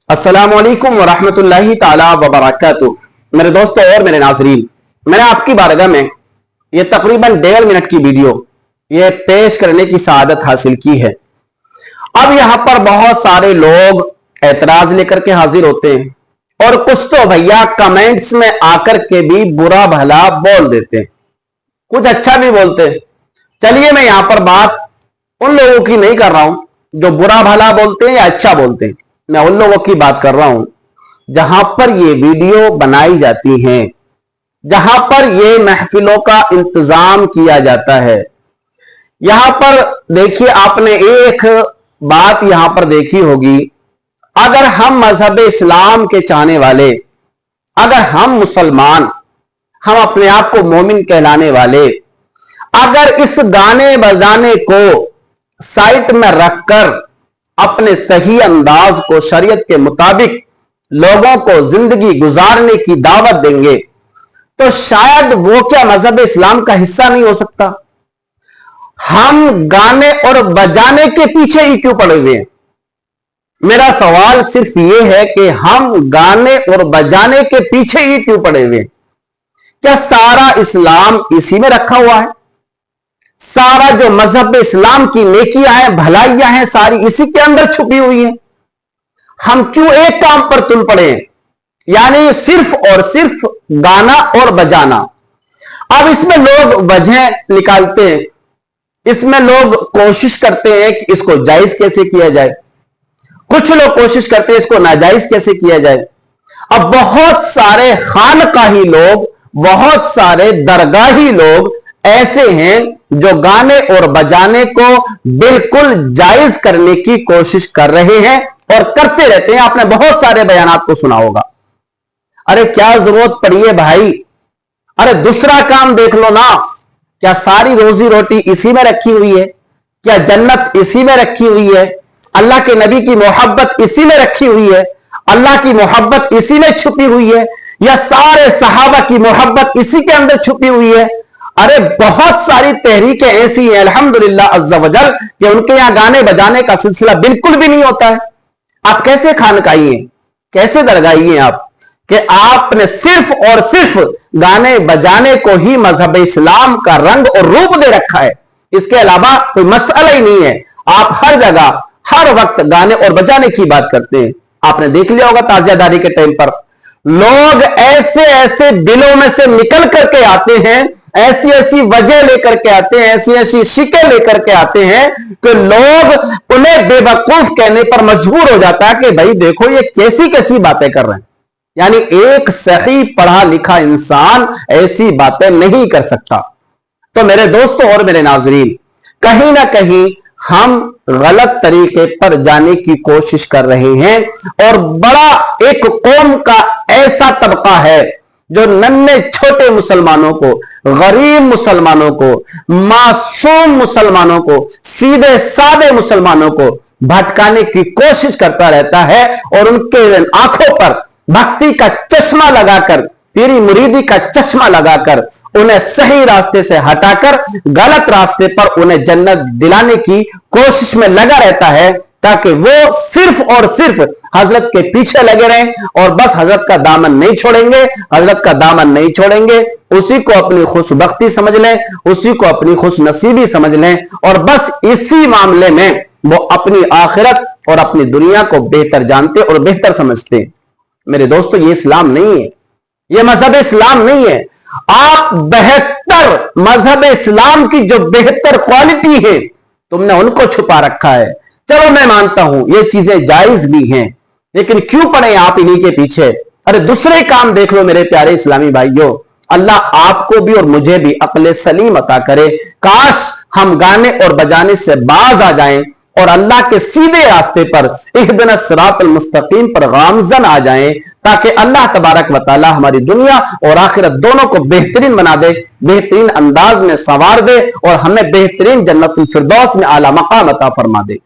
अस्सलामुअलैकुम वरहमतुल्लाहि ताला वबरकातुहू। मेरे दोस्तों और मेरे नाजरीन, मैंने आपकी बारगाह में ये तकरीबन 1.5 मिनट की वीडियो ये पेश करने की सआदत हासिल की है। अब यहां पर बहुत सारे लोग एतराज लेकर के हाजिर होते हैं और कुछ तो भैया कमेंट्स में आकर के भी बुरा भला बोल देते हैं, कुछ अच्छा भी बोलते हैं। चलिए मैं यहां पर बात उन लोगों की नहीं कर रहा हूं जो बुरा भला बोलते हैं या अच्छा बोलते हैं, मैं उन लोगों की बात कर रहा हूं जहां पर ये वीडियो बनाई जाती हैं, जहां पर ये महफिलों का इंतजाम किया जाता है। यहां पर देखिए, आपने एक बात यहां पर देखी होगी, अगर हम मजहब इस्लाम के चाहने वाले, अगर हम मुसलमान, हम अपने आप को मोमिन कहलाने वाले, अगर इस गाने बजाने को साइट में रखकर अपने सही अंदाज को शरीयत के मुताबिक लोगों को जिंदगी गुजारने की दावत देंगे तो शायद वो क्या मजहब इस्लाम का हिस्सा नहीं हो सकता। हम गाने और बजाने के पीछे ही क्यों पड़े हुए हैं? मेरा सवाल सिर्फ ये है कि हम गाने और बजाने के पीछे ही क्यों पड़े हुए हैं? क्या सारा इस्लाम इसी में रखा हुआ है? सारा जो मजहब इस्लाम की नेकियां हैं, भलाइयां हैं, सारी इसी के अंदर छुपी हुई हैं। हम क्यों एक काम पर तुल पड़े हैं, यानी सिर्फ और सिर्फ गाना और बजाना। अब इसमें लोग वजह निकालते हैं, इसमें लोग कोशिश करते हैं कि इसको जायज कैसे किया जाए, कुछ लोग कोशिश करते हैं इसको नाजायज कैसे किया जाए। अब बहुत सारे खानकाही लोग, बहुत सारे दरगाही लोग ऐसे हैं जो गाने और बजाने को बिल्कुल जायज करने की कोशिश कर रहे हैं और करते रहते हैं। आपने बहुत सारे बयानात को सुना होगा। अरे क्या जरूरत पड़ी है भाई? अरे दूसरा काम देख लो ना। क्या सारी रोजी रोटी इसी में रखी हुई है? क्या जन्नत इसी में रखी हुई है? अल्लाह के नबी की मोहब्बत इसी में रखी हुई है? अल्लाह की मोहब्बत इसी में छुपी हुई है? या सारे सहाबा की मोहब्बत इसी के अंदर छुपी हुई है? अरे बहुत सारी तहरीकें ऐसी हैं अल्हम्दुलिल्लाह अज़्ज़ा वजल कि उनके यहां गाने बजाने का सिलसिला बिल्कुल भी नहीं होता है। आप कैसे खानकाई हैं, कैसे दरगाही हैं आप कि आपने सिर्फ और सिर्फ गाने बजाने को ही मजहब इस्लाम का रंग और रूप दे रखा है, इसके अलावा कोई मसला ही नहीं है। आप हर जगह हर वक्त गाने और बजाने की बात करते हैं। आपने देख लिया होगा ताजियादारी के टाइम पर लोग ऐसे ऐसे दिलों में से निकल करके आते हैं, ऐसी ऐसी वजह लेकर के आते हैं, ऐसी ऐसी शिकें लेकर के आते हैं कि लोग उन्हें बेवकूफ कहने पर मजबूर हो जाता है कि भाई देखो ये कैसी कैसी बातें कर रहे हैं। यानी एक सही पढ़ा लिखा इंसान ऐसी बातें नहीं कर सकता। तो मेरे दोस्तों और मेरे नाजरीन, कहीं ना कहीं हम गलत तरीके पर जाने की कोशिश कर रहे हैं और बड़ा एक कौम का ऐसा तबका है जो नन्हे छोटे मुसलमानों को, गरीब मुसलमानों को, मासूम मुसलमानों को, सीधे सादे मुसलमानों को भटकाने की कोशिश करता रहता है और उनके आंखों पर भक्ति का चश्मा लगाकर, पीरी मुरीदी का चश्मा लगाकर उन्हें सही रास्ते से हटाकर गलत रास्ते पर उन्हें जन्नत दिलाने की कोशिश में लगा रहता है, ताकि वो सिर्फ और सिर्फ हजरत के पीछे लगे रहें और बस हजरत का दामन नहीं छोड़ेंगे, हजरत का दामन नहीं छोड़ेंगे, उसी को अपनी खुशबख्ती समझ लें, उसी को अपनी खुश नसीबी समझ लें और बस इसी मामले में वो अपनी आखिरत और अपनी दुनिया को बेहतर जानते और बेहतर समझते। मेरे दोस्तों, ये इस्लाम नहीं है, ये मजहब इस्लाम नहीं है। आप बेहतर मजहब इस्लाम की जो बेहतर क्वालिटी है तुमने उनको छुपा रखा है। चलो मैं मानता हूं ये चीजें जायज भी हैं, लेकिन क्यों पड़े आप इन्हीं के पीछे? अरे दूसरे काम देख लो मेरे प्यारे इस्लामी भाइयों। अल्लाह आपको भी और मुझे भी अक्ल सलीम अता करे। काश हम गाने और बजाने से बाज आ जाएं और अल्लाह के सीधे रास्ते पर इहदिना सिरातल मुस्तकीम पर गामजन आ जाएं, ताकि अल्लाह तबारक व तआला हमारी दुनिया और आखिरत दोनों को बेहतरीन बना दे, बेहतरीन अंदाज में संवार दे और हमें बेहतरीन जन्नतुल फिरदौस में आला मकाम अता फरमा दे।